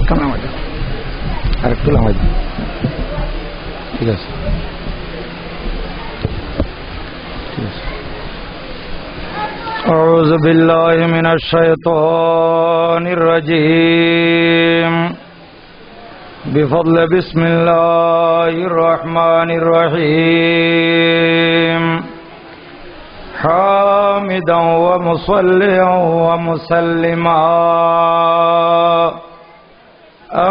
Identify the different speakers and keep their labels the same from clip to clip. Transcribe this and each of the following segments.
Speaker 1: আরেকটু নামাজ, আরেকটু নামাজ, ঠিক আছে, ঠিক আছে। أعوذ بالله من الشيطان الرجيم بفضل بسم الله الرحمن الرحيم حامدا ومصليا ومسلما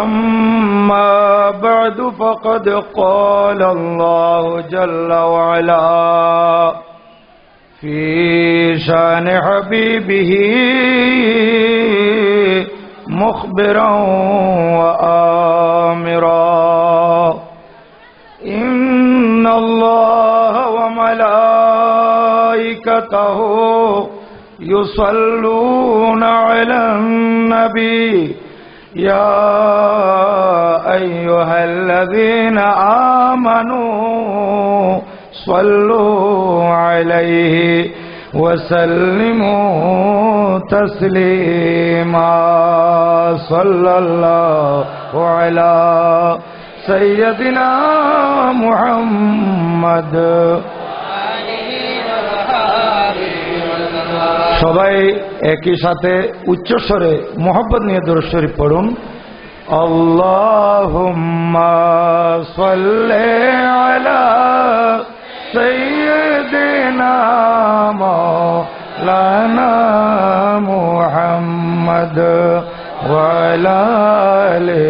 Speaker 1: أما بعد فقد قال الله جل وعلا في شان حبيبه مخبرا وآمرا إن الله وملائكته يصلون على النبي يا أيها الذين آمنوا صلوا عليه وسلموا تسليما صلى الله على سيدنا محمد। সবাই একই সাথে উচ্চস্বরে মোহব্বত নিয়ে দরুদ শরীফ পড়ুন। আল্লাহুম্মা সাল্লি আলা سيدنا مولانا محمد وعلى آله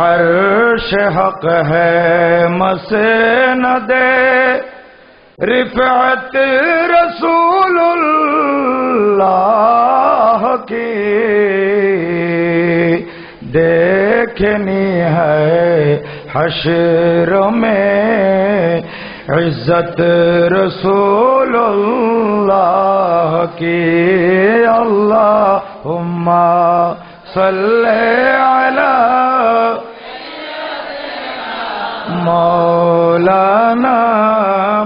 Speaker 1: अर्श हक है मसे न दे रिफ़अत रसूलुल्लाह की देखनी है हश्र में इज्जत रसूलुल्लाह की। अल्लाहुम्मा सल्ले अला मौलाना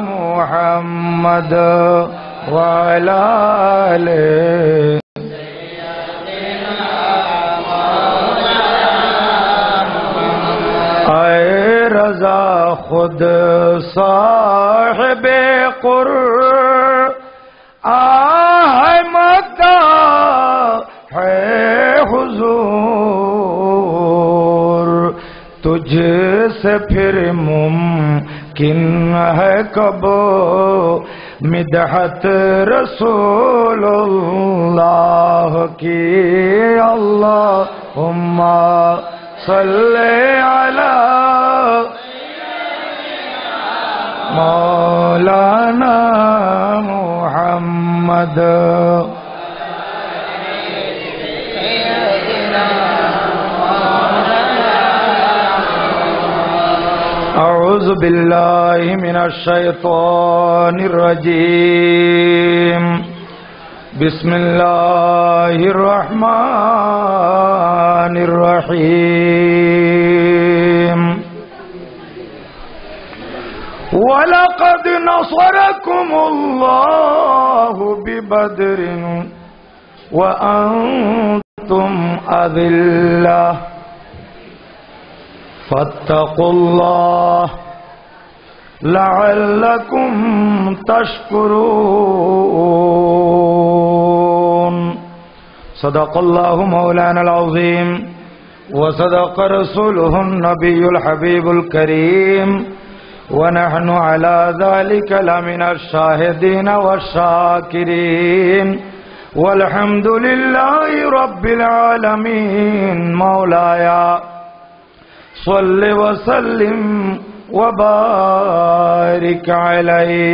Speaker 1: मुहम्मद व अला आलिहि। रज़ा खुद साहिब कुरआन है हुजूर तुझसे फिर मुमकिन है कब मिदहत रसूलुल्लाह की। अल्लाहुम्मा सल्ले अला मौलाना मुहम्मद। अऊज़ु बिल्लाहि मिनश शैतानिर रजीम बिस्मिल्लाहिर रहमानिर रहीम। वलक़द नसरकुमुल्लाहु बिबद्रिन व अंतुम अज़िल्लह फत्तक़ुल्लाह लअल्लकुम तशकुरून। सदक़ल्लाहु मौलानाल अज़ीम व सदक़ रसूलुहुन नबियुल हबीबुल करीम व नहनु अला ज़ालिका लमिनश शाहिदीन वश्शाकिरीन वल्हम्दुलिल्लाहि रब्बिल आलमीन। मौलाया सल्लि व सल्लिम व बारिक अलैहि।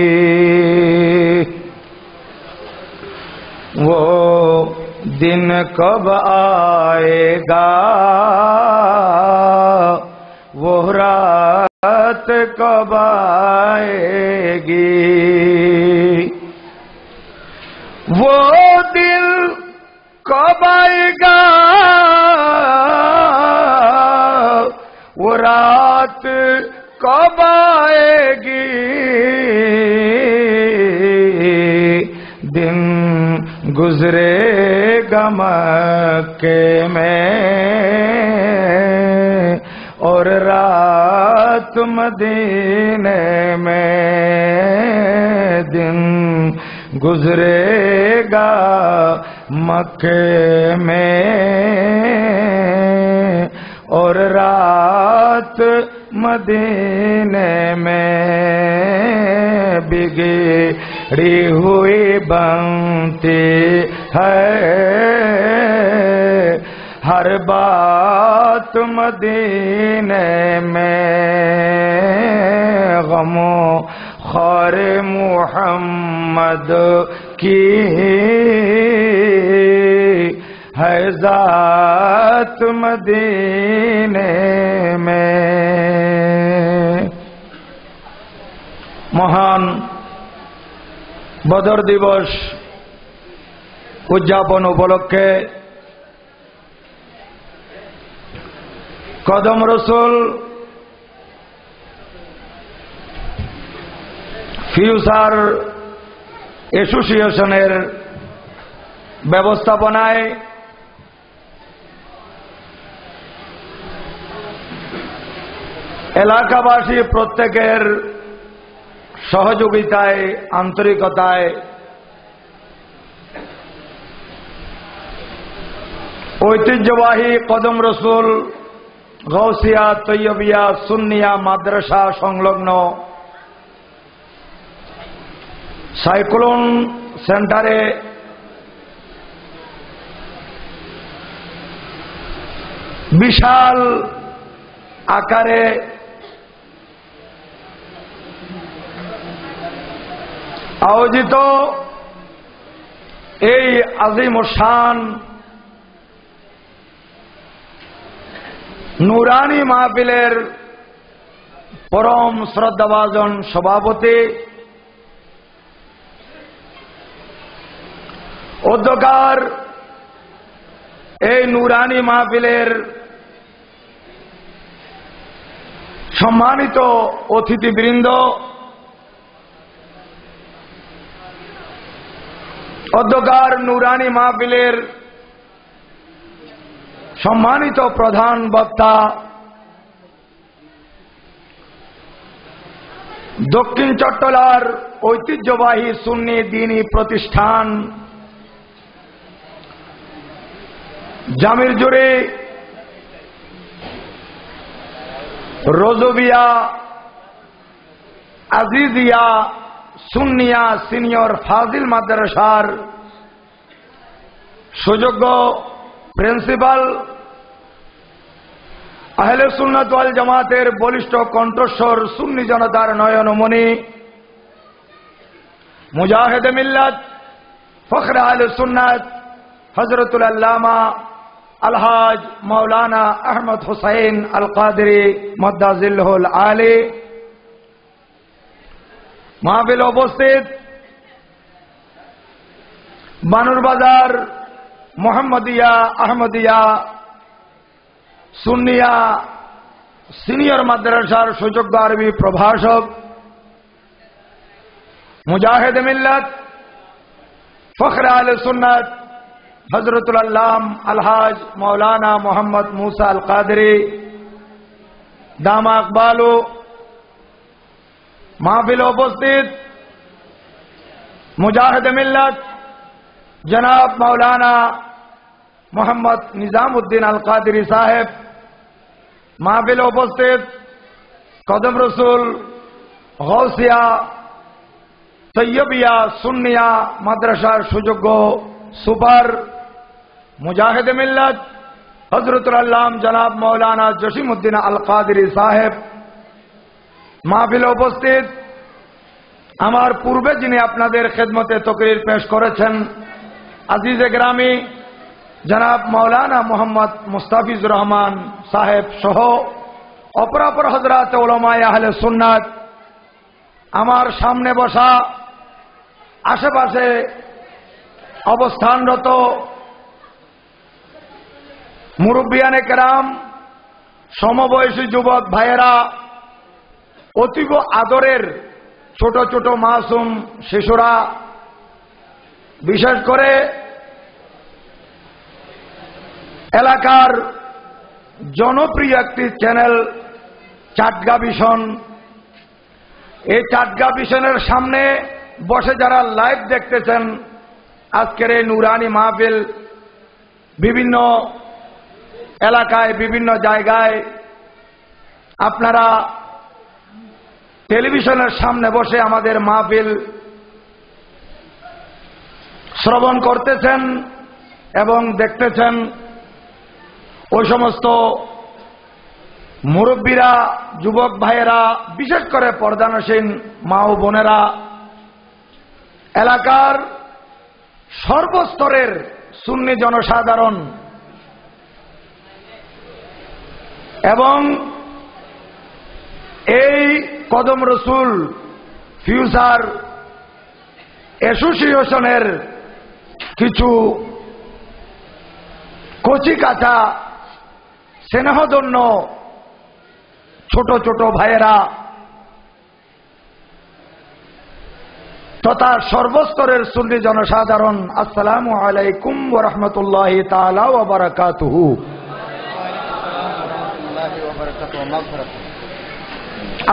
Speaker 1: वो दिन कब आएगा, वो रात कब आएगी, वो दिल कब आएगा, वो रात कब आएगी, दिन गुजरेगा मक्के में और रात मदीने में, दिन गुजरेगा मक्के में और रात मदीने में, बिगड़ी हुई बनती है हर बात मदीने में, गमो ख़ौर मुहम्मद की है ज़ात मदीने में। महान बदर दिवस उद्यापन उपलक्षे कदम रसूल ফিউচার অ্যাসোসিয়েশনের ব্যবস্থাপনায় এলাকাবাসী প্রত্যেকের সহযোগিতায় আন্তরিকতায় ঐতিহ্যবাহী কদম রসুল গৌসিয়া তৈয়বিয়া সুন্নিয়া মাদ্রাসা সংলগ্ন সাইক্লোন সেন্টারে বিশাল আকারে আয়োজিত এই আজিম শান নুরানি মাহফিলের পরম শ্রদ্ধাভাজন সভাপতি অধ্যকার এই নুরানি মাহফিলের সম্মানিত অতিথিবৃন্দ, অধ্যকার নুরানি মাহফিলের সম্মানিত প্রধান বক্তা, দক্ষিণ চট্টলার ঐতিহ্যবাহী সুন্নি দ্বীনী প্রতিষ্ঠান জামিরজুরি রোজবিয়া আজিজিয়া সুন্নিয়া সিনিয়র ফাজিল মাদ্রাসার সুযোগ্য প্রিন্সিপাল, আহলে সুন্নাত ওয়াল জামাতের বলিষ্ঠ কণ্ঠস্বর, সুন্নি জনতার নয়নমণি, মুজাহিদে মিল্লাত, ফখরে আহলে সুন্নাত হযরতুল আল্লামা আলহাজ মাওলানা আহমদ হুসাইন আল কাদরি মদ্দাজিল্লাহুল আলী, মাহফিলে উপস্থিত বানুরবাজার মোহাম্মদিয়া আহমদিয়া সুন্নিয়া সিনিয়র মাদ্রাসার সুযোগ্য আরবি প্রভাষক, মুজাহিদে মিল্লাত, ফখরে আহলে সুন্নাত হযরতুল আল্লাম আলহাজ মাওলানা মোহাম্মদ মুসা আল কাদরি দামা আকবালু, মাহফিলে উপস্থিত মুজাহিদে মিল্লাত জনাব মাওলানা মোহাম্মদ নিজামউদ্দিন আল কাদরি সাহেব, মাহফিলে উপস্থিত কদম রসুল গৌসিয়া তৈয়বিয়া সুন্নিয়া মাদ্রাসার সুযোগ্য সুপার মুজাহিদে মিল্লাত হযরতুল আল্লাম জনাব মাওলানা জসিমউদ্দিন আল কাদরি সাহেব, মাহফিলে উপস্থিত আমার পূর্বে যিনি আপনাদের খেদমতে তকরির পেশ করেছেন আজিজে গ্রামী জনাব মাওলানা মোহাম্মদ মুস্তাফিজুর রহমান সাহেব সহ অপরাপর হযরত উলামায়ে আহলে সুন্নাত, আমার সামনে বসা, আশেপাশে অবস্থানরত মুরব্বিয়ানে কেরাম, সমবয়সী যুবক ভাইয়েরা, অতীব আদরের ছোট ছোট মাসুম শিশুরা, বিশেষ করে এলাকার জনপ্রিয় একটি চ্যানেল চাটগা ভিশন, এই চাটগা ভিশনের সামনে বসে যারা লাইভ দেখতেছেন আজকের এই নুরানি মাহফিল, বিভিন্ন এলাকায় বিভিন্ন জায়গায় আপনারা টেলিভিশনের সামনে বসে আমাদের মাহফিল শ্রবণ করতেছেন এবং দেখতেছেন। ওই সমস্ত মুরব্বীরা, যুবক ভাইয়েরা, বিশেষ করে পর্দানসীন মা ও বোনেরা, এলাকার সর্বস্তরের সুন্নি জনসাধারণ এবং এই কদম রসুল ফিউচার অ্যাসোসিয়েশনের কিছু কচি কাঁচা স্নেহধন্য ছোট ছোট ভাইয়েরা তথা সর্বস্তরের সুন্নি জনসাধারণ, আসসালামু আলাইকুম ওয়া রাহমাতুল্লাহি তাআলা ওয়া বারাকাতুহু।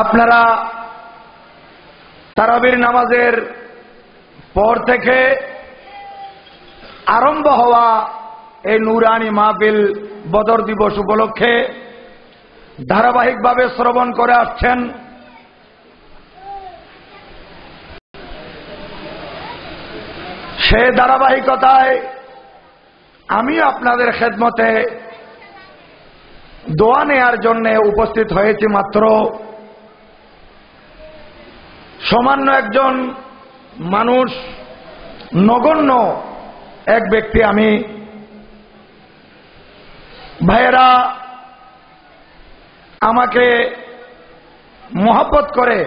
Speaker 1: আপনারা তারাবির নামাজের পর থেকে আরম্ভ হওয়া এই নুরানি মাহফিল বদর দিবস উপলক্ষে ধারাবাহিকভাবে শ্রবণ করে আসছেন। সে ধারাবাহিকতায় আমি আপনাদের খেদমতে দোয়া নেয়ার জন্য উপস্থিত হয়েছি। মাত্র সামান্য একজন মানুষ, নগণ্য এক ব্যক্তি আমি। ভাইয়েরা আমাকে মহব্বত করে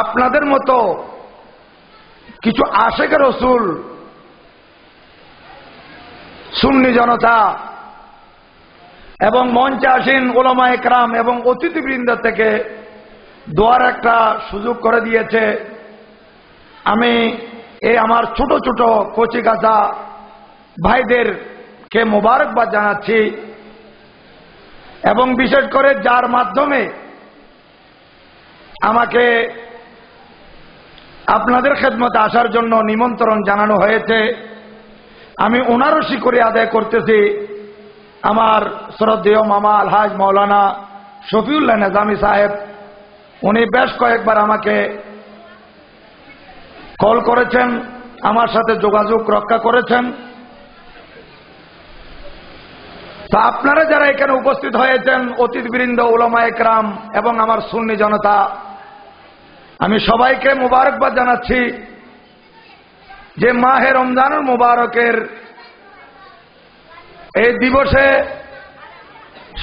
Speaker 1: আপনাদের মতো কিছু আশেক রসুল, সুন্নি জনতা এবং মঞ্চে আসীন ওলামা একরাম এবং অতিথিবৃন্দ থেকে দোয়ার একটা সুযোগ করে দিয়েছে। আমি এই আমার ছোট ছোট কচি কাঁচা ভাইদেরকে মোবারকবাদ জানাচ্ছি এবং বিশেষ করে যার মাধ্যমে আমাকে আপনাদের খেদমতে আসার জন্য নিমন্ত্রণ জানানো হয়েছে, আমি ওনারও শুকরিয়া আদায় করতেছি। আমার শ্রদ্ধেয় মামা আলহাজ মাওলানা শফিউল্লাহ নিজামী সাহেব, উনি বেশ কয়েকবার আমাকে কল করেছেন, আমার সাথে যোগাযোগ রক্ষা করেছেন। তা আপনারা যারা এখানে উপস্থিত হয়েছেন, অতিথিবৃন্দ, উলামা একরাম এবং আমার সুন্নি জনতা, আমি সবাইকে মোবারকবাদ জানাচ্ছি যে মাহে রমজানুল মুবারকের এই দিবসে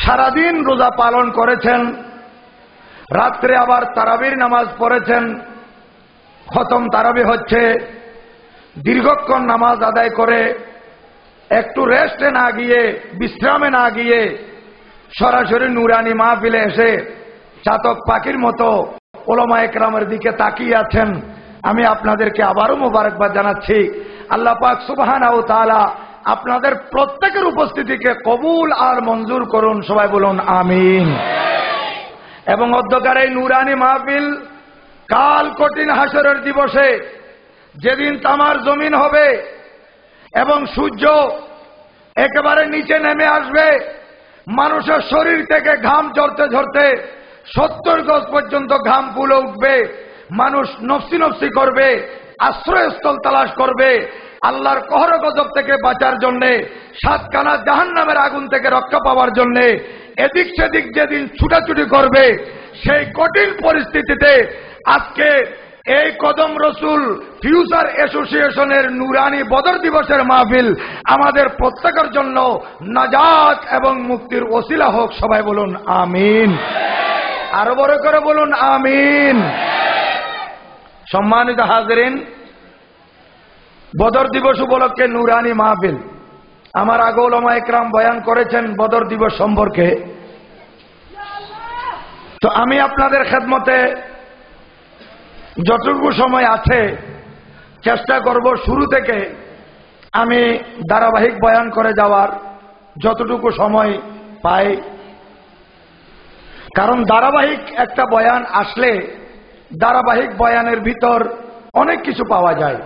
Speaker 1: সারাদিন রোজা পালন করেছেন, রাত্রে আবার তারাবির নামাজ পড়েছেন, খতম তারাবি হচ্ছে, দীর্ঘক্ষণ নামাজ আদায় করে একটু রেস্টে না গিয়ে, বিশ্রামে না গিয়ে সরাসরি নুরানি মাহফিলে এসে চাতক পাখির মতো ওলামা একরামের দিকে তাকিয়ে আছেন। আমি আপনাদেরকে আবারও মোবারকবাদ জানাচ্ছি। আল্লাহ পাক সুবহানাহু ওয়া তাআলা আপনাদের প্রত্যেকের উপস্থিতিকে কবুল আর মঞ্জুর করুন, সবাই বলুন আমিন। এবং অধ্যকার এই নুরানি মাহফিল কাল কঠিন হাসরের দিবসে, যেদিন তামার জমিন হবে এবং সূর্য একেবারে নিচে নেমে আসবে, মানুষের শরীর থেকে ঘাম ঝরতে ঝরতে 70 গজ পর্যন্ত ঘাম ফুলে উঠবে, মানুষ নফসি নফসি করবে, আশ্রয়স্থল তালাশ করবে, আল্লাহর কহর গজব থেকে বাঁচার জন্যে, সাতখানা জাহান্নামের আগুন থেকে রক্ষা পাওয়ার জন্যে এদিক সেদিক যেদিন ছুটাছুটি করবে, সেই কঠিন পরিস্থিতিতে আজকে এই কদম রসুল ফিউচার অ্যাসোসিয়েশনের নুরানি বদর দিবসের মাহফিল আমাদের প্রত্যেকের জন্য নাজাত এবং মুক্তির ওসিলা হোক, সবাই বলুন আমিন। আরো বড় করে বলুন আমিন। সম্মানিত হাজরিন, বদর দিবস উপলক্ষে নুরানি মাহফিল, আমার আগে উলামা একরাম বয়ান করেছেন বদর দিবস সম্পর্কে। তো আমি আপনাদের খেদমতে যতটুকু সময় আছে চেষ্টা করব শুরু থেকে আমি ধারাবাহিক বয়ান করে যাওয়ার যতটুকু সময় পাই, কারণ ধারাবাহিক একটা বয়ান আসলে ধারাবাহিক বয়ানের ভিতর অনেক কিছু পাওয়া যায়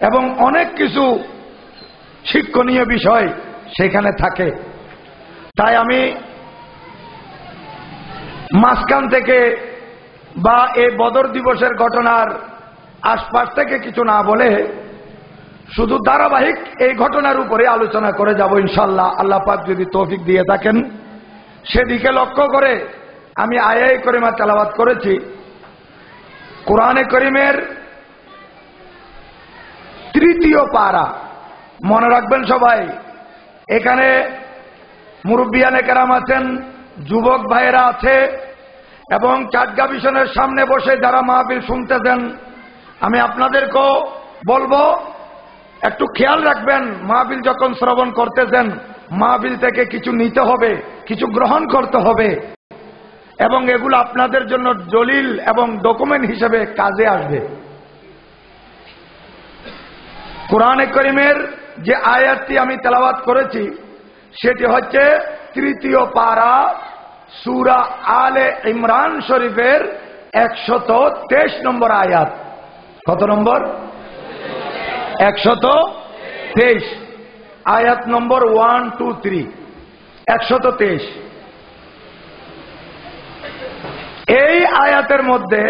Speaker 1: এবং অনেক কিছু শিক্ষণীয় বিষয় সেখানে থাকে। তাই আমি মাঝখান থেকে বা এই বদর দিবসের ঘটনার আশপাশ থেকে কিছু না বলে শুধু ধারাবাহিক এই ঘটনার উপরে আলোচনা করে যাব ইনশাআল্লাহ, আল্লাহ পাক যদি তৌফিক দিয়ে থাকেন। সেদিকে লক্ষ্য করে আমি আয়ায়ে করিমা তেলাওয়াত করেছি। কোরআনে করিমের 3য় পারা, মনে রাখবেন সবাই। এখানে মুরব্বিয়ানে কেরাম আছেন, যুবক ভাইয়েরা আছে এবং চাটগা মিশনের সামনে বসে যারা মাহফিল শুনতেছেন, আমি আপনাদেরকেও বলবো একটু খেয়াল রাখবেন। মাহফিল যখন শ্রবণ করতেছেন, মাহফিল থেকে কিছু নিতে হবে, কিছু গ্রহণ করতে হবে এবং এগুলো আপনাদের জন্য দলিল এবং ডকুমেন্ট হিসেবে কাজে আসবে। কোরআনে করিমের যে আয়াতটি আমি তেলাওয়াত করেছি সেটি হচ্ছে 3য় পারা সূরা আলে ইমরান শরীফের 123 নম্বর আয়াত। কত নম্বর? 123, আয়াত নম্বর 1, 2, 3, 123। এই আয়াতের মধ্যে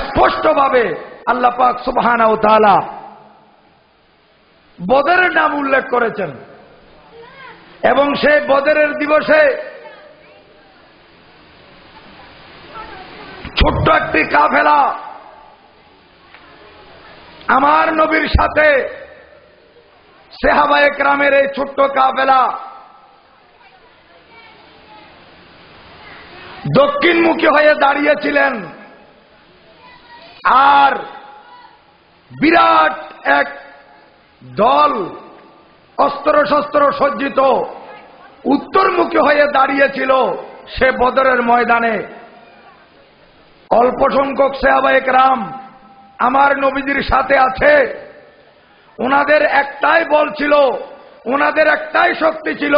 Speaker 1: স্পষ্টভাবে আল্লাহ পাক সুবহানাহু ওয়া তাআলা বদরের নাম উল্লেখ করেছেন এবং সেই বদরের দিবসে ছোট্ট একটি কাফেলা আমার নবীর সাথে, সাহাবায়ে কেরামের এই ছোট্ট কাফেলা দক্ষিণমুখী হয়ে দাঁড়িয়েছিলেন আর বিরাট এক দল অস্ত্র শস্ত্র সজ্জিত উত্তরমুখী হয়ে দাঁড়িয়েছিল সে বদরের ময়দানে। অল্প সংখ্যক সাহাবায়ে কেরাম আমার নবীজির সাথে আছে। ওনাদের একটাই বল ছিল, ওনাদের একটাই শক্তি ছিল,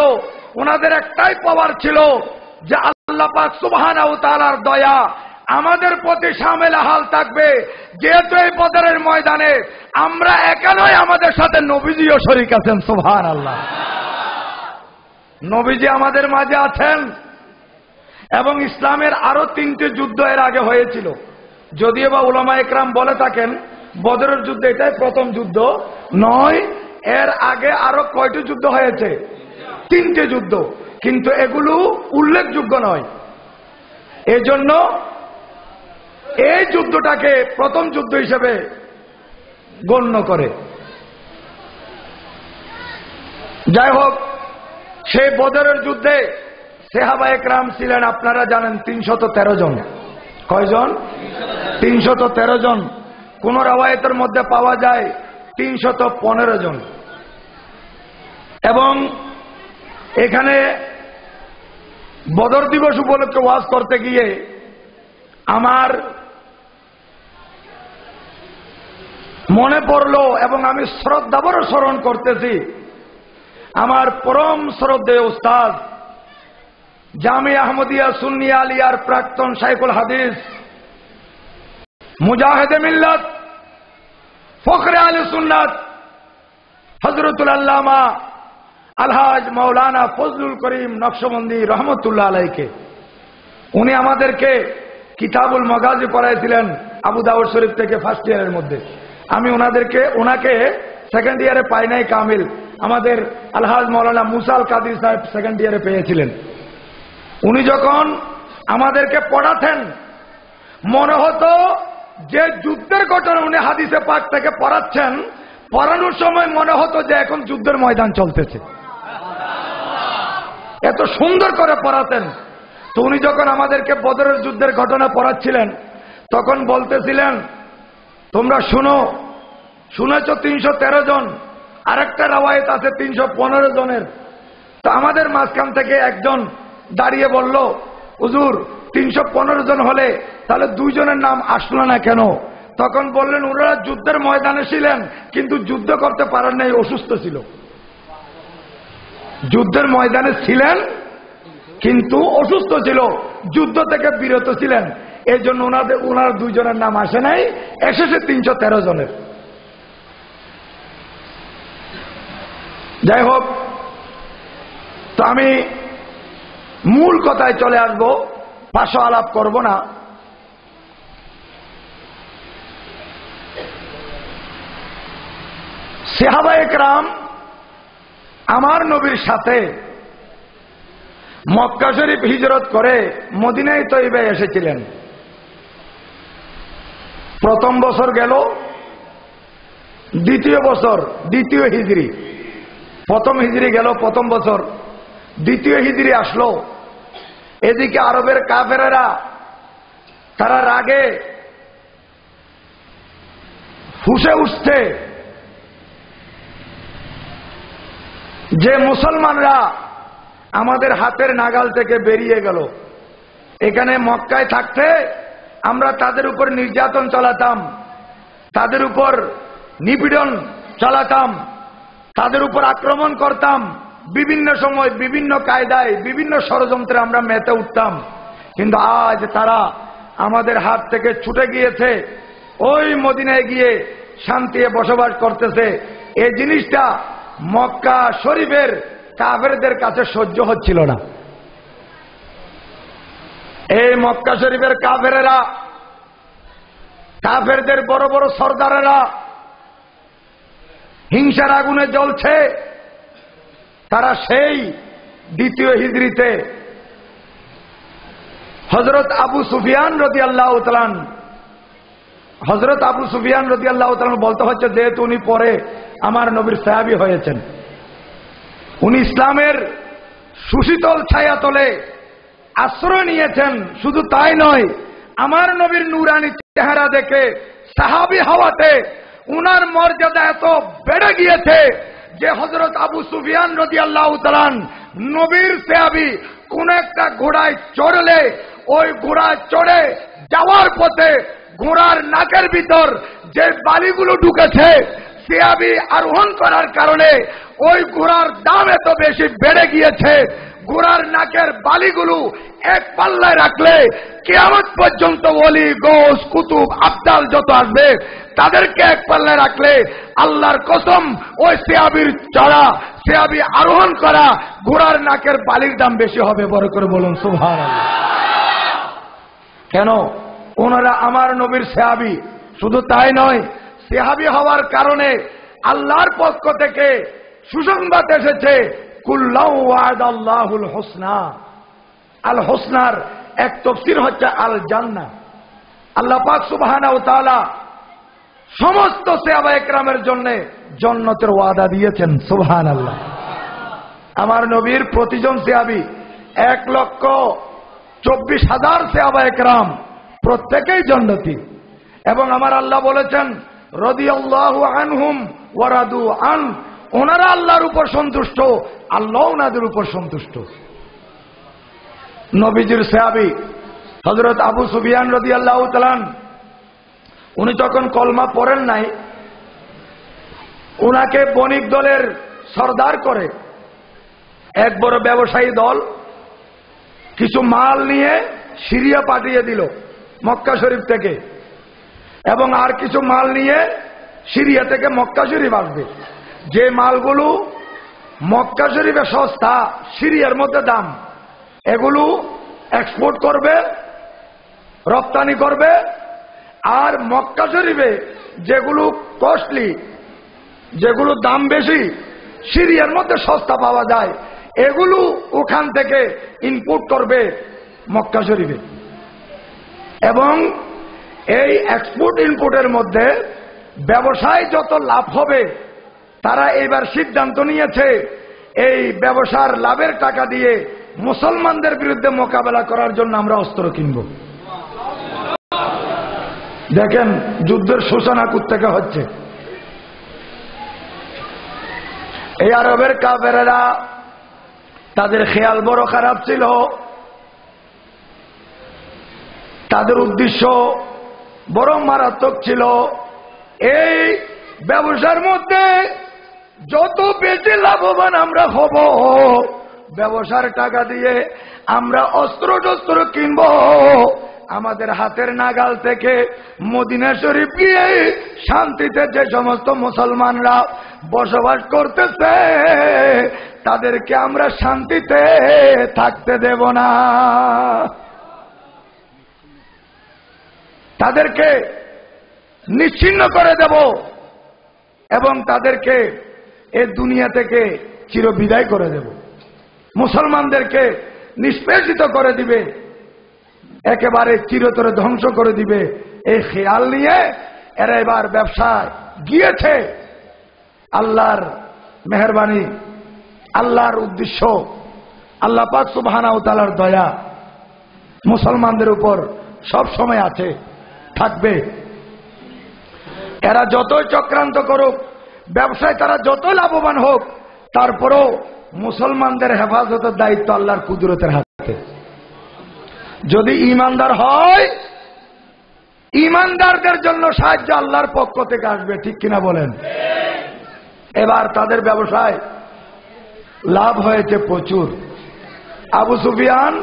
Speaker 1: ওনাদের একটাই পাওয়ার ছিল যে আল্লাহ পাক সুবহানাহু ওয়া তাআলার দয়া আমাদের প্রতি শামিল হাল থাকবে। যেহেতু এই বদরের ময়দানে আমরা একা নয়, আমাদের সাথে নবীজিও শরীক আছেন। সুবহানাল্লাহ, নবীজি আমাদের মাঝে আছেন। এবং ইসলামের আরো 3টে যুদ্ধ এর আগে হয়েছিল, যদিও বা উলামা একরাম বলে থাকেন বদরের যুদ্ধ এটাই প্রথম যুদ্ধ নয়, এর আগে আরো কয়টি যুদ্ধ হয়েছে? 3টে যুদ্ধ, কিন্তু এগুলো উল্লেখযোগ্য নয়। এজন্য এই যুদ্ধটাকে প্রথম যুদ্ধ হিসেবে গণ্য করে। যাই হোক, সেই বদরের যুদ্ধে সাহাবায়ে কেরাম ছিলেন, আপনারা জানেন, 313 জন। কয়জন? 313 জন। কোন রাওয়ায়াতের মধ্যে পাওয়া যায় 315 জন। এবং এখানে বদর দিবস উপলক্ষে ওয়াজ করতে গিয়ে আমার মনে পড়ল এবং আমি শ্রদ্ধাভরে স্মরণ করতেছি আমার পরম শ্রদ্ধেয় উস্তাদ জামিয়া আহমদিয়া সুন্নিয়া আলিয়ার প্রাক্তন শাইখুল হাদিস মুজাহিদে মিল্লাত ফখরে আহলে সুন্নাত হযরতুল আল্লামা আলহাজ মাওলানা ফজলুল করিম নকশবন্দি রহমতুল্লাহ আলাইকে। উনি আমাদেরকে কিতাবুল মাগাজি পড়াইছিলেন আবু দাউদ শরীফ থেকে ফার্স্ট ইয়ারের মধ্যে। আমি ওনাকে সেকেন্ড ইয়ারে পাই নাই কামিল। আমাদের আলহাজ মাওলানা মুসা আল কাদির সাহেব সেকেন্ড ইয়ারে পেয়েছিলেন। উনি যখন আমাদেরকে পড়াতেন মনে হতো যে যুদ্ধের ঘটনা উনি হাদিসে পাক থেকে পড়াচ্ছেন, পড়ানোর সময় মনে হতো যে এখন যুদ্ধের ময়দান চলতেছে। এত সুন্দর করে পড়াতেন। তো উনি যখন আমাদেরকে বদরের যুদ্ধের ঘটনা পড়াচ্ছিলেন তখন বলতেছিলেন, তোমরা শুনেছ 313 জন, আরেকটা রাওয়ায়াত আছে 315 জনের। তো আমাদের মাঝখান থেকে একজন দাঁড়িয়ে বলল, হুজুর 315 জন হলে তাহলে 2 জনের নাম আসলো না কেন? তখন বললেন ওরা যুদ্ধের ময়দানে ছিলেন কিন্তু যুদ্ধ করতে পারেন নাই, অসুস্থ ছিল। যুদ্ধের ময়দানে ছিলেন কিন্তু অসুস্থ ছিল, যুদ্ধ থেকে বিরত ছিলেন, এই জন্য ওনার দুইজনের নাম আসে নাই, এসেছে 313 জনের। যাই হোক, তো আমি মূল কথায় চলে আসব, পাশো আলাপ করব না। সাহাবায়ে কেরাম আমার নবীর সাথে মক্কা শরীফ হিজরত করে মদিনায় তৈবায় এসেছিলেন। প্রথম বছর গেল, দ্বিতীয় বছর দ্বিতীয় হিজরি, প্রথম হিজরি গেল প্রথম বছর, দ্বিতীয় হিজরি আসলো। এদিকে আরবের কাফেরেরা তারা রাগে ফুঁসে উঠছে যে মুসলমানরা আমাদের হাতের নাগাল থেকে বেরিয়ে গেল। এখানে মক্কায় থাকতে আমরা তাদের উপর নির্যাতন চালাতাম, তাদের উপর নিপীড়ন চালাতাম, তাদের উপর আক্রমণ করতাম, বিভিন্ন সময় বিভিন্ন কায়দায় বিভিন্ন ষড়যন্ত্রে আমরা মেতে উঠতাম। কিন্তু আজ তারা আমাদের হাত থেকে ছুটে গিয়েছে, ওই মদিনায় গিয়ে শান্তিতে বসবাস করতেছে। এই জিনিসটা মক্কা শরীফের কাফেরদের কাছে সহ্য হচ্ছিল না। এই মক্কা শরীফের কাফেরেরা, কাফেরদের বড় বড় সর্দারেরা হিংসার আগুনে জ্বলছে। তারা সেই দ্বিতীয় হিজরিতে হযরত আবু সুফিয়ান রাদিয়াল্লাহু তাআলা, হযরত আবু সুফিয়ান রাদিয়াল্লাহু তাআলা বলতে হচ্ছে যেহেতু উনি পরে আমার নবীর সাহাবী হয়েছেন, উনি ইসলামের সুশীতল ছায়াতলে আশ্রয় নিয়েছেন। শুধু তাই নয়, আমার নবীর নূরানী চেহারা দেখে সাহাবী হওয়াতে উনার মর্যাদা এত বেড়ে গিয়েছে যে হযরত আবু সুফিয়ান রাদিয়াল্লাহু তাআলা নবীর সাহাবী কোন একটা ঘোড়ায় চড়লে ওই ঘোড়ায় চড়ে যাওয়ার পথে ঘোড়ার নাকের ভিতর যে বালিগুলো ঢুকেছে সাহাবী আরোহণ করার কারণে ওই ঘোড়ার দাম এত বেশি বেড়ে গিয়েছে, ঘোড়ার নাকের বালিগুলো এক পাল্লায় রাখলে কিয়ামত পর্যন্ত ওলি গৌস কুতুব আবদাল যত আসবে তাদেরকে এক পাল্লায় রাখলে আল্লাহর কসম ওই সাহাবীর চড়া, সাহাবী আরোহণ করা ঘোড়ার নাকের বালির দাম বেশি হবে। বড় করে বলুন সুবহানাল্লাহ। কেন? ওনারা আমার নবীর সাহাবী। শুধু তাই নয়, সাহাবী হওয়ার কারণে আল্লাহর পক্ষ থেকে সুসংবাদ এসেছে, কুল্লাউ ওয়াদাল্লাহুল হুসনা। আল হুসনার এক তাফসীর হচ্ছে আল জান্নাহ। আল্লাহ পাক সুবহানাহু ওয়া তাআলা সমস্ত সাহাবায়ে কেরামের জন্য জান্নাতের ওয়াদা দিয়েছেন। সুবহানাল্লাহ। আমার নবীর প্রতিজন সাহাবী 1,24,000 সাহাবায়ে কেরাম প্রত্যেকেই জান্নাতি। এবং আমার আল্লাহ বলেছেন রাদিয়াল্লাহু আনহুম ওয়া রাদু আন, ওনারা আল্লাহর উপর সন্তুষ্ট, আল্লাহ ওনাদের উপর সন্তুষ্ট। নবীজির সাহাবী হযরত আবু সুফিয়ান রাদিয়াল্লাহু তাআলা উনি তখন কলমা পড়েন নাই, উনাকে বণিক দলের সর্দার করে এক বড় ব্যবসায়ী দল কিছু মাল নিয়ে সিরিয়া পাঠিয়ে দিল মক্কা শরীফ থেকে, এবং আর কিছু মাল নিয়ে সিরিয়া থেকে মক্কা শরীফ আসবে। যে মালগুলো মক্কা শরীফে সস্তা, সিরিয়ার মধ্যে দাম, এগুলো এক্সপোর্ট করবে, রপ্তানি করবে। আর মক্কা শরীফে যেগুলো কস্টলি, যেগুলো দাম বেশি, সিরিয়ার মধ্যে সস্তা পাওয়া যায়, এগুলো ওখান থেকে ইনপুট করবে মক্কা শরীফে। এবং এই এক্সপোর্ট ইনপুটের মধ্যে ব্যবসায় যত লাভ হবে তারা এবার সিদ্ধান্ত নিয়েছে এই ব্যবসার লাভের টাকা দিয়ে মুসলমানদের বিরুদ্ধে মোকাবেলা করার জন্য আমরা অস্ত্র কিনব। দেখেন যুদ্ধের সূচনা কোত্থেকে হচ্ছে। এই আরবের কাফেরেরা তাদের খেয়াল বড় খারাপ ছিল। তাদের উদ্দেশ্য বড় মারাত্মক ছিল। এই ব্যবসার মধ্যে যত বেশি লাভবান আমরা হব, ব্যবসার টাকা দিয়ে আমরা অস্ত্র টস্ত্র কিনব, আমাদের হাতের নাগাল থেকে মদিনা শরীফ গিয়ে শান্তিতে যে সমস্ত মুসলমানরা বসবাস করতেছে তাদেরকে আমরা শান্তিতে থাকতে দেব না, তাদেরকে নিশ্চিহ্ন করে দেব এবং তাদেরকে এই দুনিয়া থেকে চিরবিদায় করে দেব, মুসলমানদেরকে নিষ্পেষিত করে দিবে, একেবারে চিরতরে ধ্বংস করে দিবে। এই খেয়াল নিয়ে এরা এবার ব্যবসায় গিয়েছে। আল্লাহর মেহেরবানি, আল্লাহর উদ্দেশ্য, আল্লাহ পাক সুবহানাহু ওয়া তাআলার দয়া মুসলমানদের উপর সব সময় আছে, থাকবে। এরা যতই চক্রান্ত করুক, ব্যবসায় তারা যতই লাভবান হোক, তারপরেও মুসলমানদের হেফাজতের দায়িত্ব আল্লাহর কুদরতের হাতে। যদি ঈমানদার হয়, ঈমানদারদের জন্য সাহায্য আল্লাহর পক্ষ থেকে আসবে, ঠিক কিনা বলেন? এবার তাদের ব্যবসায় লাভ হয়েছে প্রচুর। আবু সুফিয়ান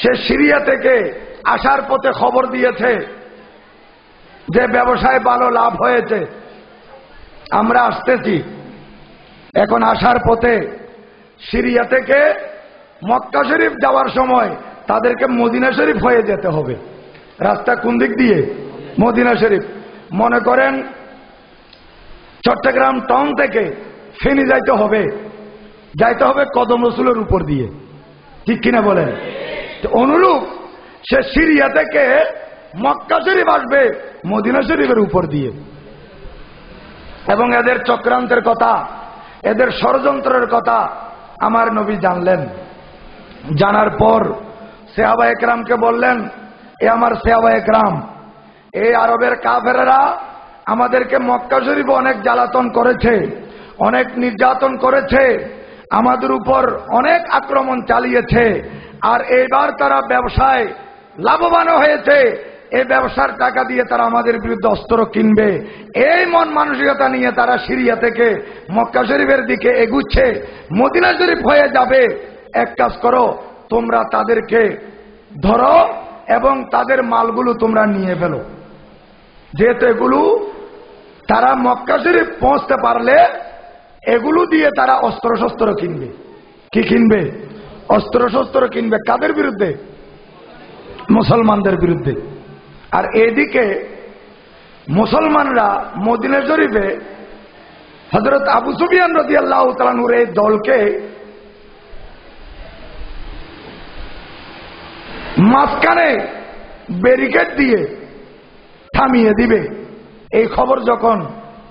Speaker 1: সে সিরিয়া থেকে আসার পথে খবর দিয়েছে যে ব্যবসায় ভালো লাভ হয়েছে, আমরা আসতেছি। এখন আসার পথে সিরিয়া থেকে মক্কা শরীফ যাওয়ার সময় তাদেরকে মদিনা শরীফ হয়ে যেতে হবে। রাস্তা কোন দিক দিয়ে? মদিনা শরীফ। মনে করেন চট্টগ্রাম টাউন থেকে ফেনী যাইতে হবে কদম রসুলের উপর দিয়ে, ঠিক কিনা বলেন? অনুরূপ সে সিরিয়া থেকে মক্কা শরীফ আসবে মদিনা শরীফের উপর দিয়ে। এবং এদের চক্রান্তের কথা, এদের ষড়যন্ত্রের কথা আমার নবী জানলেন। জানার পর সাহাবা একরামকে বললেন, এ আমার সাহাবা একরাম, এই আরবের কাফেরেরা আমাদেরকে মক্কা শরীফে অনেক জ্বালাতন করেছে, অনেক নির্যাতন করেছে, আমাদের উপর অনেক আক্রমণ চালিয়েছে, আর এইবার তারা ব্যবসায় লাভবান হয়েছে, এই ব্যবসার টাকা দিয়ে তারা আমাদের বিরুদ্ধে অস্ত্র কিনবে। এই মন মানসিকতা নিয়ে তারা সিরিয়া থেকে মক্কা শরীফের দিকে এগুচ্ছে, মদিনা শরীফ হয়ে যাবে। এক কাজ করো, তোমরা তাদেরকে ধরো এবং তাদের মালগুলো তোমরা নিয়ে ফেলো, যেহেতু এগুলো তারা মক্কা শরীফ পৌঁছতে পারলে এগুলো দিয়ে তারা অস্ত্র শস্ত্র কিনবে। কি কিনবে? অস্ত্র শস্ত্র কিনবে। কাদের বিরুদ্ধে? মুসলমানদের বিরুদ্ধে। আর এদিকে মুসলমানরা মদিনা শরীফে হযরত আবু সুফিয়ান রাদিয়াল্লাহু তাআলা নূর এই দলকে মাঝখানে ব্যারিকেড দিয়ে থামিয়ে দিবে। এই খবর যখন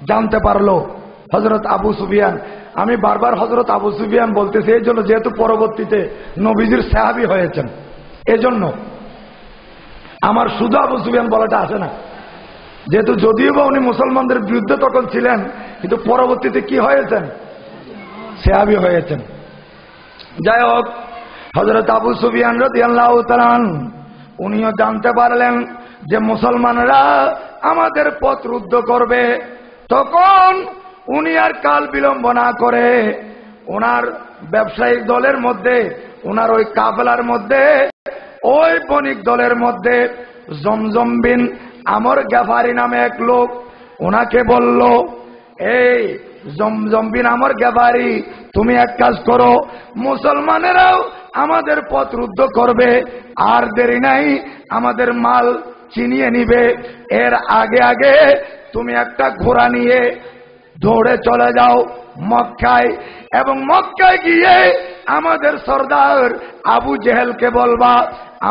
Speaker 1: জানতে পারলো হযরত আবু সুফিয়ান, আমি বারবার হযরত আবু সুফিয়ান বলতেছি এই জন্য, যেহেতু পরবর্তীতে নবীজির সাহাবী হয়েছেন, এজন্য আমার শুধু আবু সুফিয়ান বলাটা আসে না, যেহেতু যদিও বা উনি মুসলমানদের বিরুদ্ধে তখন ছিলেন, কিন্তু পরবর্তীতে কি হয়েছেন? সাহাবী হয়েছেন। যাই হোক, হযরত আবু সুফিয়ান রাদিয়াল্লাহু তাআলা উনিও জানতে পারলেন যে মুসলমানরা আমাদের পথ রুদ্ধ করবে। তখন উনি আর কাল বিলম্ব না করে ওনার ব্যবসায়িক দলের মধ্যে, ওনার ওই কাফেলার মধ্যে, ওই বণিক দলের মধ্যে জমজম বিন আমর গাফারি নামে এক লোক, ওনাকে বলল, এই জমজম বিন আমর গাফারি, তুমি এক কাজ করো, মুসলমানেরাও আমাদের পথ রুদ্ধ করবে, আর দেরি নাই, আমাদের মাল চিনিয়ে নিবে। এর আগে আগে তুমি একটা ঘোড়া নিয়ে দৌড়ে চলে যাও মক্কায়, এবং মক্কায় গিয়ে আমাদের সর্দার আবু জেহেলকে বলবা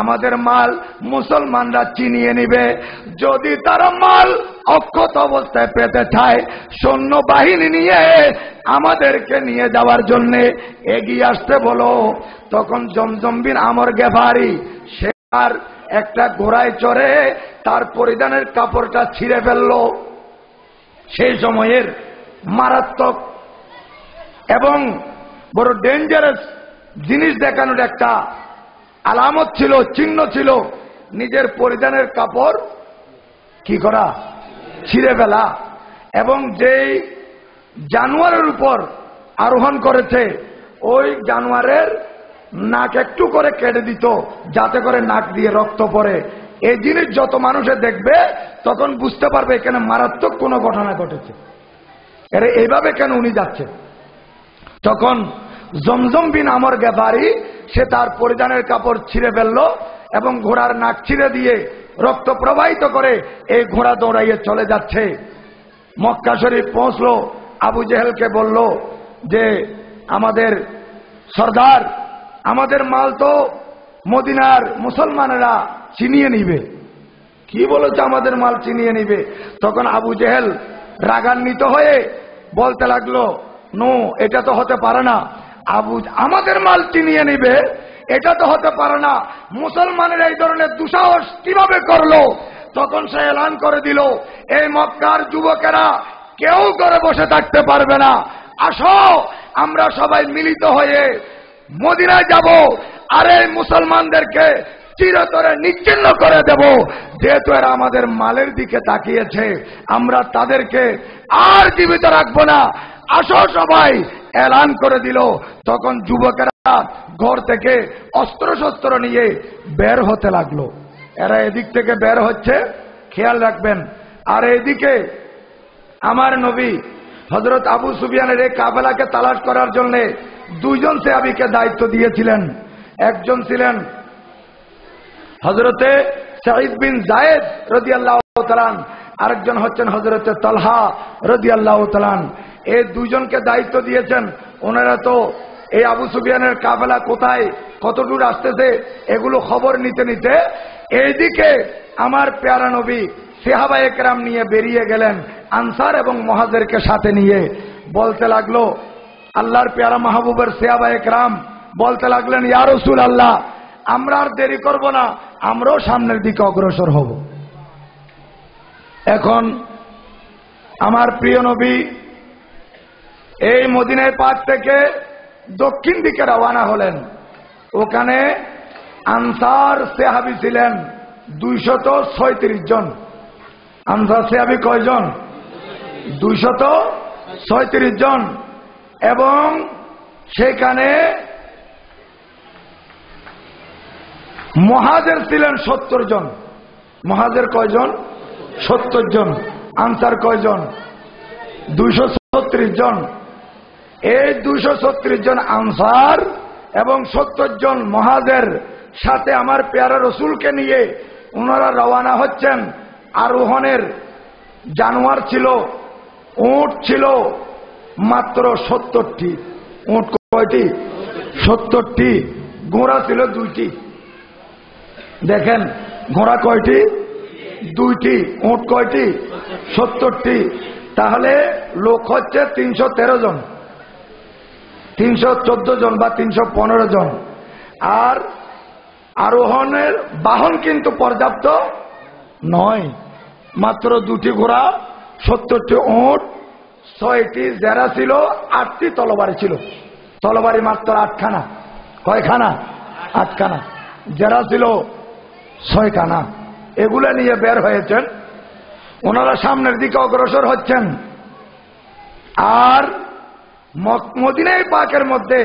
Speaker 1: আমাদের মাল মুসলমানরা চিনিয়ে নিবে। যদি তারা মাল অক্ষত অবস্থায় পেতে চায়, সৈন্য বাহিনী নিয়ে আমাদেরকে নিয়ে যাওয়ার জন্য এগিয়ে আসতে বলো। তখন জমজম বিন আমর গেফারি সে আর একটা ঘোড়ায় চড়ে তার পরিধানের কাপড়টা ছিঁড়ে ফেলল। সেই সময়ের মারাত্মক এবং বড় ডেঞ্জারাস জিনিস দেখানোর একটা আলামত ছিল, চিহ্ন ছিল, নিজের পরিধানের কাপড় কি করা, ছিঁড়ে ফেলা। এবং যেই জানোয়ারের উপর আরোহণ করেছে ওই জানোয়ারের নাক একটু করে কেটে দিত যাতে করে নাক দিয়ে রক্ত পড়ে। এই জিনিস যত মানুষে দেখবে তখন বুঝতে পারবে এখানে মারাত্মক কোনো ঘটনা ঘটেছে, এর এইভাবে কেন উনি যাচ্ছে। তখন জমজম বিন আমর গেফারি সে তার পরিধানের কাপড় ছিঁড়ে ফেলল এবং ঘোড়ার নাক ছিঁড়ে দিয়ে রক্ত প্রবাহিত করে এই ঘোড়া দৌড়াইয়ে চলে যাচ্ছে। মক্কা শরীফ পৌঁছলো, আবু জেহেলকে বলল যে আমাদের সর্দার, আমাদের মাল তো মদিনার মুসলমানেরা চিনিয়ে নিবে। কি বলেছে আমাদের মাল চিনিয়ে নিবে? তখন আবু জেহেল রাগান্বিত হয়ে বলতে লাগলো, নো, এটা তো হতে পারে না। আমাদের মাল চিনিয়ে নিবে এটা তো হতে পারে না, মুসলমানের এই ধরনের দুঃসাহস কিভাবে করলো? তখন সে এলান করে দিল, এই মক্কার যুবকেরা কেউ করে বসে থাকতে পারবে না, আসো আমরা সবাই মিলিত হয়ে মদিনায় যাব, আর এই মুসলমানদেরকে চিরতরে নিচ্ছিন্ন করে দেব। যেহেতু এরা আমাদের মালের দিকে তাকিয়েছে, আমরা তাদেরকে আর জীবিত রাখবো না, আসো সবাই, এলান করে দিল। তখন যুবকেরা ঘর থেকে অস্ত্রশস্ত্র নিয়ে বের হতে লাগলো। এরা এদিক থেকে বের হচ্ছে, খেয়াল রাখবেন। আর এদিকে আমার নবী হযরত আবু সুফিয়ানের এই কাফেলাকে তালাশ করার জন্য দুইজন সাহাবীকে দায়িত্ব দিয়েছিলেন। একজন ছিলেন হযরতে সাঈদ বিন যায়েদ রাদিয়াল্লাহু তাআলা, আরেকজন হচ্ছেন হযরতে তালহা রাদিয়াল্লাহু তাআলা। এই দুইজনকে দায়িত্ব দিয়েছেন। ওনারা তো এই আবু সুফিয়ানের কাফেলা কোথায় কতদূর আসতেছে এগুলো খবর নিতে নিতে এইদিকে আমার প্যারা নবী সাহাবায়ে কেরাম নিয়ে বেরিয়ে গেলেন, আনসার এবং মুহাজিরকে সাথে নিয়ে। বলতে লাগলো, আল্লাহর প্যারা মাহবুবের সাহাবায়ে কেরাম বলতে লাগলেন, ইয়া রাসূলুল্লাহ, আমরা আর দেরি করব না, আমরাও সামনের দিকে অগ্রসর হব। এখন আমার প্রিয় নবী এই মদিনায় পাক থেকে দক্ষিণ দিকে রওনা হলেন। ওখানে আনসার সাহাবী ছিলেন 236 জন। আনসার সাহাবী কয়জন? 236 জন। এবং সেখানে মুহাজির ছিলেন 70 জন। মুহাজির কয়জন? 70 জন। আনসার কয়জন? 236 জন। এই 236 জন আনসার এবং 70 জন মুহাজির সাথে আমার প্যারা রসুলকে নিয়ে ওনারা রওনা হচ্ছেন। আরোহণের জানোয়ার ছিল, উট ছিল মাত্র 70টি। উট কয়টি? 70টি। ঘোড়া ছিল 2টি। দেখেন, ঘোড়া কয়টি? 2টি। উট কয়টি? 70টি। তাহলে লোক হচ্ছে 313 জন, 314 জন বা 315 জন। আর আরোহণের বাহন কিন্তু পর্যাপ্ত নয়, মাত্র 2টি ঘোড়া, 70টি উট, 6টি জেরা ছিল, 8টি তলবারি ছিল। তলবারি মাত্র 8খানা। কয়খানা? 8খানা। জেরা ছিল 6খানা। এগুলা নিয়ে বের হয়েছেন। ওনারা সামনের দিকে অগ্রসর হচ্ছেন। আর মদিনায় পাকের মধ্যে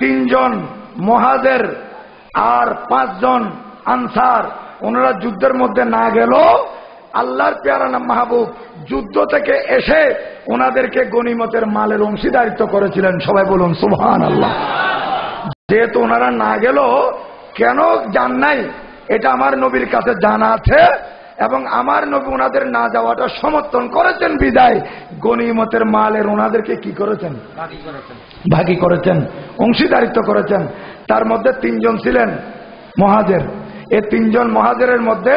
Speaker 1: 3 জন মুহাজির আর 5 জন আনসার, ওনারা যুদ্ধের মধ্যে না গেল। আল্লাহর প্যারা মাহবুব যুদ্ধ থেকে এসে ওনাদেরকে গনিমতের মালের অংশীদারিত্ব করেছিলেন। সবাই বলুন সুবহানাল্লাহ। যেহেতু ওনারা না গেল, কেন যান নাই এটা আমার নবীর কাছে জানা আছে, এবং আমার নবী ওনাদের না যাওয়াটা সমর্থন করেছেন বিদায় গনিমতের মালের ওনাদেরকে কি করেছেন? ভাগী করেছেন, অংশীদারিত্ব করেছেন। তার মধ্যে 3 জন ছিলেন মুহাজির। এই 3 জন মুহাজিরের মধ্যে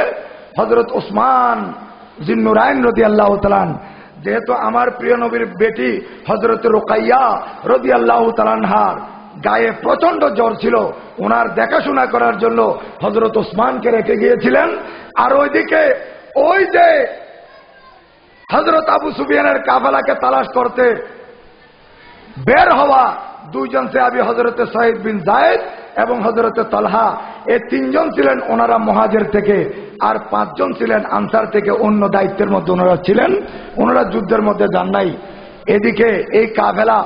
Speaker 1: হযরত ওসমান জিন্নুরাইন রাদিয়াল্লাহু তাআলা, যেহেতু আমার প্রিয় নবীর বেটি হযরত রুকাইয়া রাদিয়াল্লাহু তাআলা আনহার গায়ে প্রচন্ড জ্বর ছিল, ওনার দেখাশোনা করার জন্য হযরত ওসমানকে রেখে গিয়েছিলেন। আর ওইদিকে ওই যে হযরত আবু সুফিয়ানের কাফেলাকে তালাশ করতে বের হওয়া দুইজন সাহাবী হযরতে সাঈদ বিন যায়েদ এবং হযরতে তালহা, এই তিনজন ছিলেন ওনারা মুহাজির থেকে, আর পাঁচজন ছিলেন আনসার থেকে। অন্য দায়িত্বের মধ্যে ওনারা ছিলেন, ওনারা যুদ্ধের মধ্যে যান নাই। এদিকে এই কাফেলা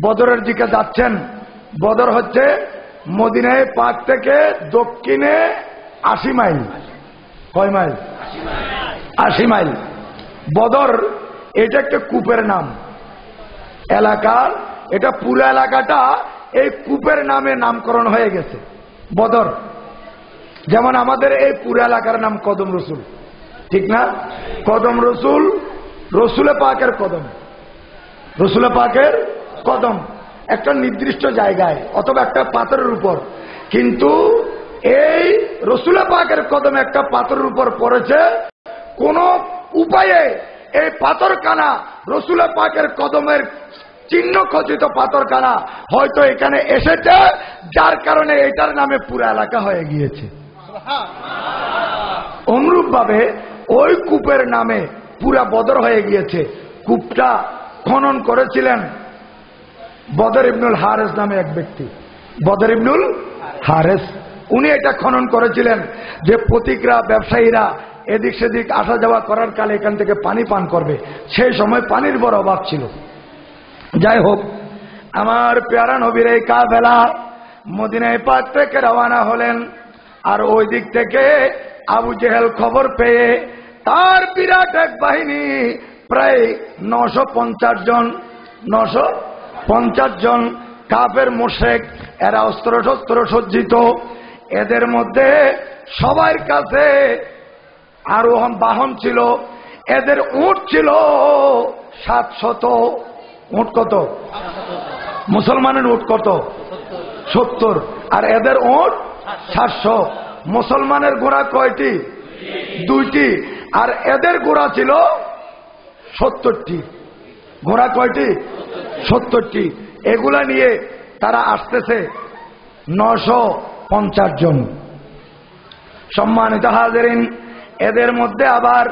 Speaker 1: বদরের দিকে যাচ্ছেন। বদর হচ্ছে মদিনায় পাক থেকে দক্ষিণে 80 মাইল। কয় মাইল? 80 মাইল। বদর এটা একটা কূপের নাম এলাকার, এটা পুরো এলাকাটা এই কূপের নামে নামকরণ হয়ে গেছে বদর। যেমন আমাদের এই পুরো এলাকার নাম কদম রসুল, ঠিক না? কদম রসুল, রসুলে পাকের কদম, রসুলে পাকের কদম একটা নির্দিষ্ট জায়গায় অথবা একটা পাথরের উপর, কিন্তু এই রসুলে পাকের কদম একটা পাথরের উপর পড়েছে। কোন উপায়ে এই পাথরখানা রসুলে পাকের কদমের চিহ্ন খচিত পাথরখানা হয়তো এখানে এসেছে, যার কারণে এটার নামে পুরো এলাকা হয়ে গিয়েছে। অনুরূপ ভাবে ওই কূপের নামে পুরা বদর হয়ে গিয়েছে। কূপটা খনন করেছিলেন বদর ইবনুল হারেস নামে এক ব্যক্তি। বদর ইবনুল হারেস উনি এটা খনন করেছিলেন যে পথিকরা, ব্যবসায়ীরা এদিক সেদিক আসা যাওয়া করার কালে এখান থেকে পানি পান করবে। সেই সময় পানির বড় অভাব ছিল। যাই হোক, আমার পেয়ারা নবীর এই কাফেলা মদিনায় পাক থেকে রওনা হলেন। আর ওই দিক থেকে আবু জেহেল খবর পেয়ে তার বিরাট এক বাহিনী, প্রায় 950 জন, 950 জন কাফের মুশরিক, এরা অস্ত্র শস্ত্র সজ্জিত। এদের মধ্যে সবার কাছে আরোহণ বাহন ছিল। এদের উট ছিল 700। উট কত? মুসলমানের উট কত? 70। আর এদের উট 700। মুসলমানের ঘোড়া কয়টি? 2টি। আর এদের ঘোড়া ছিল 70টি। ঘোড়া কয়টি? 70টি। এগুলা নিয়ে তারা আসতেছে 950 জন। সম্মানিত হাজিরিন, এদের মধ্যে আবার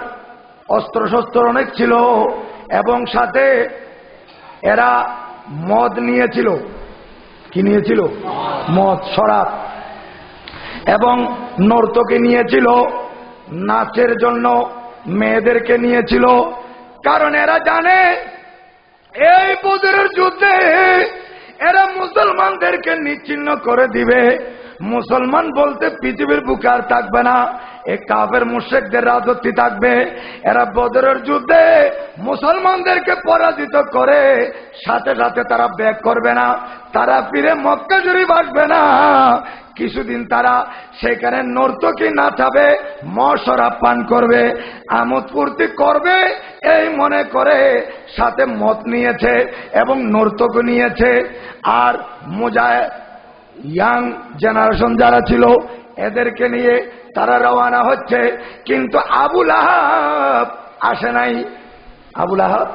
Speaker 1: অস্ত্রশস্ত্র অনেক ছিল এবং সাথে এরা মদ নিয়েছিল। কি নিয়েছিল? মদ, শরাব। এবং নর্তকী নিয়েছিল, নাচের জন্য মেয়েদেরকে নিয়েছিল। কারণ এরা জানে এই বদরের যুদ্ধে এরা মুসলমানদেরকে নিচ্ছিন্ন করে দিবে। মুসলমান বলতে পৃথিবীর বুকে আর থাকবে না, এই কাফের মুশরিকদের রাজত্ব থাকবে। এরা বদরের যুদ্ধে মুসলমানদেরকে পরাজিত করে সাথে সাথে তারা ব্যাক করবে না, তারা ফিরে মক্কা শরীফ আসবে না। কিছুদিন তারা সেখানে নর্তকী নাচাবে, মদ শরাব পান করবে, আমোদ ফুর্তি করবে, এই মনে করে সাথে মদ নিয়েছে এবং নর্তক নিয়েছে। আর ইয়াং জেনারেশন যারা ছিল এদেরকে নিয়ে তারা রওনা হচ্ছে। কিন্তু আবু লাহাব আসে নাই। আবু লাহাব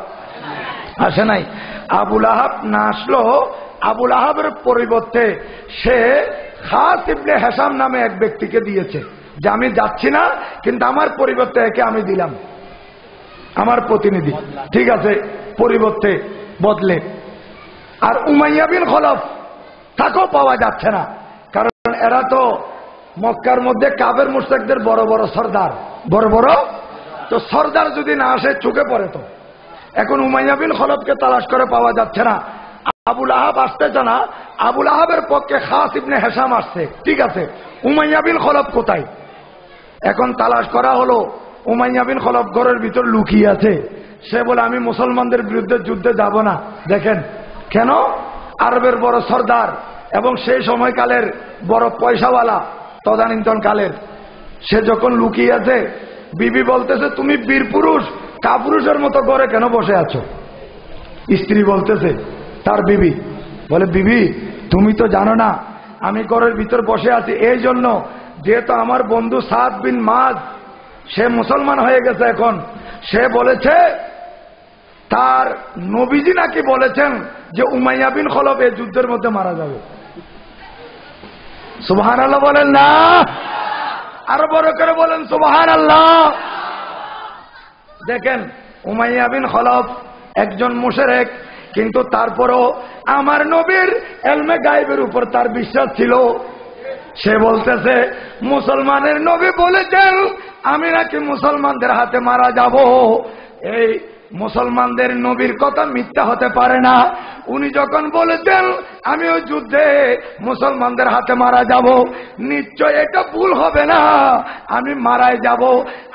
Speaker 1: আসে নাই। আবু লাহাব না আসলো। আবু লাহাবের পরিবর্তে সে খাস ইবনে হিশাম নামে এক ব্যক্তিকে দিয়েছে যে আমি যাচ্ছি না, কিন্তু আমার পরিবর্তে একে আমি দিলাম, আমার প্রতিনিধি। ঠিক আছে, পরিবর্তে বদলে। আর উমাইয়া বিন খলফ তাকেও পাওয়া যাচ্ছে না, কারণ এরা তো মক্কার মধ্যে কাফের মুশরিকদের বড় বড় সর্দার, বড় বড়। তো সর্দার যদি না আসে চোখে পড়ে তো। এখন উমাইয়া বিন খলফকে তালাশ করে পাওয়া যাচ্ছে না। আবু লাহাব আসতেছে না, আবু লাহাবের পক্ষে খাস ইবনে হিশাম আসছে। ঠিক আছে, উমাইয়া বিন খলফ কোথায়? এখন তালাশ করা হলো, উমাইয়া বিন খলফ ঘরের ভিতর লুকিয়ে আছে। সে বলে আমি মুসলমানদের বিরুদ্ধে যুদ্ধে যাব না। দেখেন কেন? আরবের বড় সর্দার এবং সেই সময়কালের বড় পয়সাওয়ালা, তদানীন্তন কালের। সে যখন লুকিয়ে আছে, বিবি বলতেছে তুমি বীর পুরুষ, কাপুরুষের মতো ঘরে কেন বসে আছো? স্ত্রী বলতেছে, তার বিবি বলে, বিবি তুমি তো জানো না আমি ঘরের ভিতর বসে আছি এই জন্য, যেহেতু আমার বন্ধু সাদ বিন মাজ সে মুসলমান হয়ে গেছে। এখন সে বলেছে তার নবীজি নাকি বলেছেন যে উমাইয়া বিন খলফ এই যুদ্ধের মধ্যে মারা যাবে। সুবহানাল্লাহ বলেন না? আরো বড় করে বলেন সুবহানাল্লাহ। দেখেন উমাইয়া বিন খলফ একজন মুশরিক, কিন্তু তারপরও আমার নবীর এলমে গায়েবের উপর তার বিশ্বাস ছিল। সে বলতেছে মুসলমানের নবী বলেছেন আমি নাকি মুসলমানদের হাতে মারা যাব। এই মুসলমানদের নবীর কথা মিথ্যা হতে পারে না। উনি যখন বলেছেন আমি ওই যুদ্ধে মুসলমানদের হাতে মারা যাব, নিশ্চয় এটা ভুল হবে না, আমি মারাই যাব।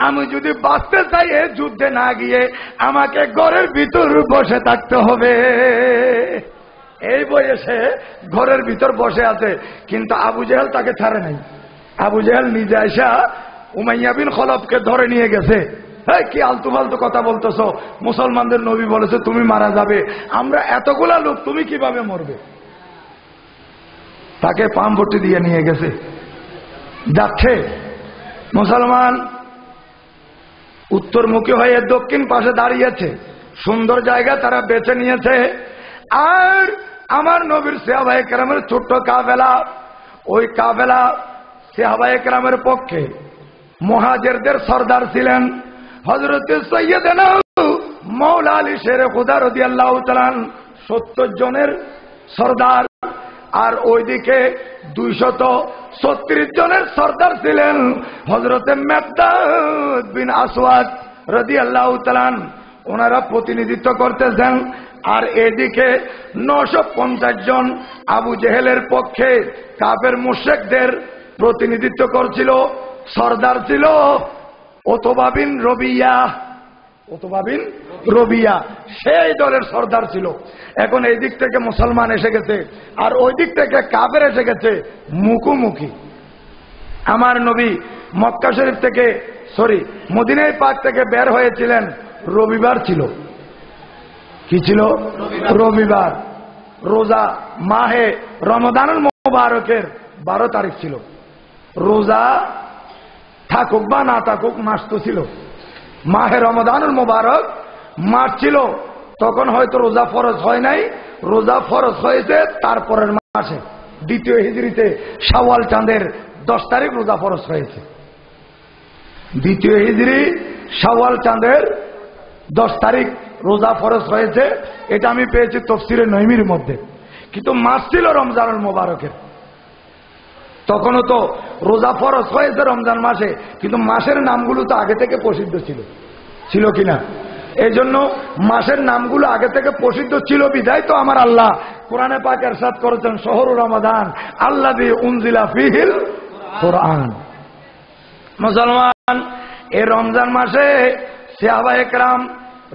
Speaker 1: আমি যদি বাঁচতে চাই এই যুদ্ধে না গিয়ে আমাকে ঘরের ভিতর বসে থাকতে হবে। এই বয়সে ঘরের ভিতর বসে আছে, কিন্তু আবু জেহেল তাকে ছাড়ে নাই। আবু জেহেল নিজে আইসা উমাইয়া বিন খলফকে ধরে নিয়ে গেছে। কি আলতু ফালতু কথা বলতেছো, মুসলমানদের নবী বলেছে তুমি মারা যাবে, আমরা এতগুলা লোক, তুমি কিভাবে মরবে? তাকে পামপট্টি দিয়ে নিয়ে গেছে। যাচ্ছে মুসলমান উত্তরমুখী হয়ে দক্ষিণ পাশে দাঁড়িয়েছে, সুন্দর জায়গা তারা বেছে নিয়েছে। আর আমার নবীর সাহাবায়ে কেরামের ছোট্ট কাফেলা, ওই কাফেলা সাহাবায়ে কেরামের পক্ষে মুহাজিরদের সরদার ছিলেন হযরত সাইয়্যিদানা মাওলা আলী শেরে খুদা রাদিয়াল্লাহু তাআলা 70 জনের সরদার, আর ওইদিকে 236 জনের সরদার ছিলেন হযরত মিকদাদ বিন আসওয়াদ রাদিয়াল্লাহু তাআলা। ওনারা প্রতিনিধিত্ব করতেছেন। আর এদিকে 950 জন আবু জেহেলের পক্ষে কাফের মুশরিকদের প্রতিনিধিত্ব করছিল। সরদার ছিল উতবা বিন রবিয়া। উতবা বিন রবিয়া সেই দলের সরদার ছিল। এখন এই দিক থেকে মুসলমান এসে গেছে আর ওই দিক থেকে কাফের এসে গেছে মুখোমুখি। আমার নবী মক্কা শরীফ থেকে মদিনায় পাক থেকে বের হয়েছিলেন, রবিবার ছিল। কি ছিল? রবিবার। রোজা মাহে রমজানুল মুবারকের 12 তারিখ ছিল। রোজা থাকুক বা না থাকুক মাস তো ছিল। মাহে রমজানুল মুবারক মাস ছিল, তখন হয়তো রোজা ফরজ হয় নাই, রোজা ফরজ হয়েছে তারপরের মাসে, দ্বিতীয় হিজরিতে শাওয়াল চাঁদের 10 তারিখ রোজা ফরজ হয়েছে। দ্বিতীয় হিজরি শাওয়াল চাঁদের 10 তারিখ রোজা ফরজ হয়েছে। এটা আমি পেয়েছি তাফসীরে নঈমীর মধ্যে। কিন্তু মাস ছিল রমজানুল মুবারকের। তখনও তো রোজা ফরজ হয়েছে রমজান মাসে, কিন্তু মাসের নামগুলো তো আগে থেকে প্রসিদ্ধ ছিল, ছিল কিনা? এই জন্য মাসের নামগুলো আগে থেকে প্রসিদ্ধ ছিল বিধায় তো আমার আল্লাহ কোরআনে পাক ইরশাদ করেছেন শাহরু রমাদান আল্লাযী উনজিলা ফীহিল কোরআন। মুসলমান এই রমজান মাসে সাহাবায়ে কেরাম,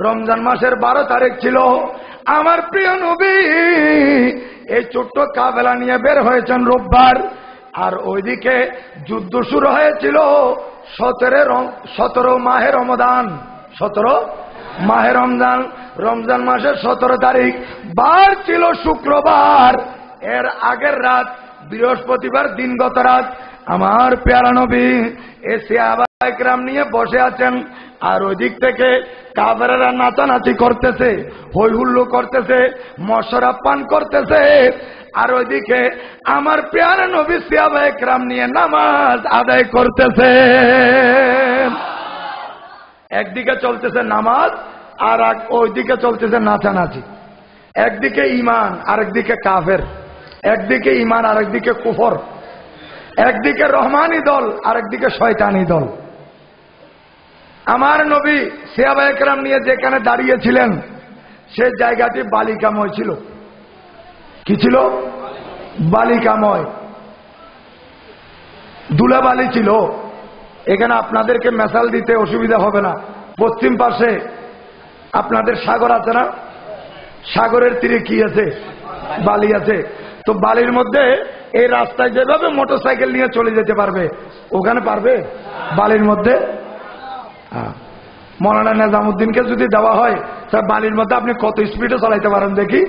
Speaker 1: রমজান মাসের 12 তারিখ ছিল। আমার প্রিয় নবী এই ছোট্ট কাফেলা নিয়ে বের হয়েছেন রোববার। আর ওইদিকে যুদ্ধ শুরু হয়েছিল 17 মাহে রমজান। 17 মাহে রমজান, রমজান মাসের 17 তারিখ, বার ছিল শুক্রবার। এর আগের রাত বৃহস্পতিবার দিনগত রাত আমার প্যারা নবী এই সাহাবায়ে কেরাম নিয়ে বসে আছেন। আর ওই দিক থেকে কাফেররা নাচানাচি করতেছে, হই হুল্লো করতেছে, মশরাব পান করতেছে। আর ওইদিকে আমার প্যারা নবী সাহাবায়ে কেরাম নিয়ে নামাজ আদায় করতেছে। একদিকে চলতেছে নামাজ আর ওইদিকে চলতেছে নাচানাচি। একদিকে ঈমান আরেকদিকে কাফের, একদিকে ঈমান আরেকদিকে কুফর, একদিকে রহমানি দল আরেকদিকে শয়তানি দল। আমার নবী সাহাবায়ে কেরাম নিয়ে যেখানে দাঁড়িয়েছিলেন সেই জায়গাটি বালিকাময় ছিল। কি ছিল? বালিকাময়, ধুলাবালি ছিল। এখানে আপনাদেরকে মেসাল দিতে অসুবিধা হবে না। পশ্চিম পাশে আপনাদের সাগর আছে না? সাগরের তীরে কি আছে? বালি আছে। তো বালির মধ্যে এই রাস্তায় যেভাবে মোটরসাইকেল নিয়ে চলে যেতে পারবে, ওখানে পারবে বালির মধ্যে? মৌলানা নিজামুদ্দিনকে যদি দেওয়া হয় তার বালির মধ্যে আপনি কত স্পিডে চালাইতে পারেন দেখি,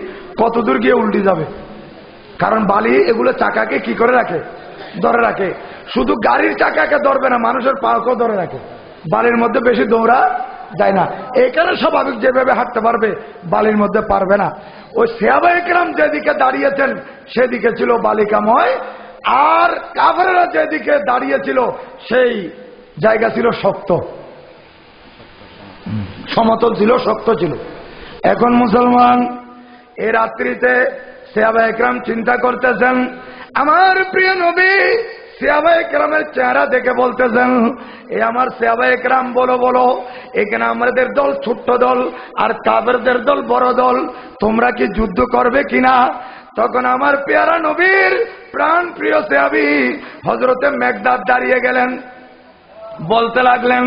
Speaker 1: কত দূর গিয়ে উল্টে যাবে। কারণ বালি এগুলো চাকাকে কি করে রাখে? ধরে রাখে। শুধু গাড়ির চাকাকে ধরবে না, মানুষের পাকেও ধরে রাখে। বালির মধ্যে বেশি দৌড়া যায় না। এখানে স্বাভাবিক যেভাবে হাঁটতে পারবে বালির মধ্যে পারবে না। ওই সাহাবায়ে কেরাম যেদিকে দাঁড়িয়েছেন সেদিকে ছিল বালিকাময়, আর কাফেররা যেদিকে দাঁড়িয়েছিল সেই জায়গা ছিল শক্ত, সমতল ছিল, শক্ত ছিল। এখন মুসলমান এই রাত্রিতে সাহাবায়ে কেরাম চিন্তা করতেছেন, আমার প্রিয় নবী সাহাবায়ে কেরামের চেহারা দেখে বলতেছেন, এ আমার সাহাবায়ে কেরাম বলো বলো, এখানে আমাদের দল ছোট্ট দল আর কাফেরদের দল বড় দল, তোমরা কি যুদ্ধ করবে কিনা? তখন আমার পেয়ারা নবীর প্রাণ প্রিয় সাহাবী হযরতে মেকদাদ দাঁড়িয়ে গেলেন, বলতে লাগলেন,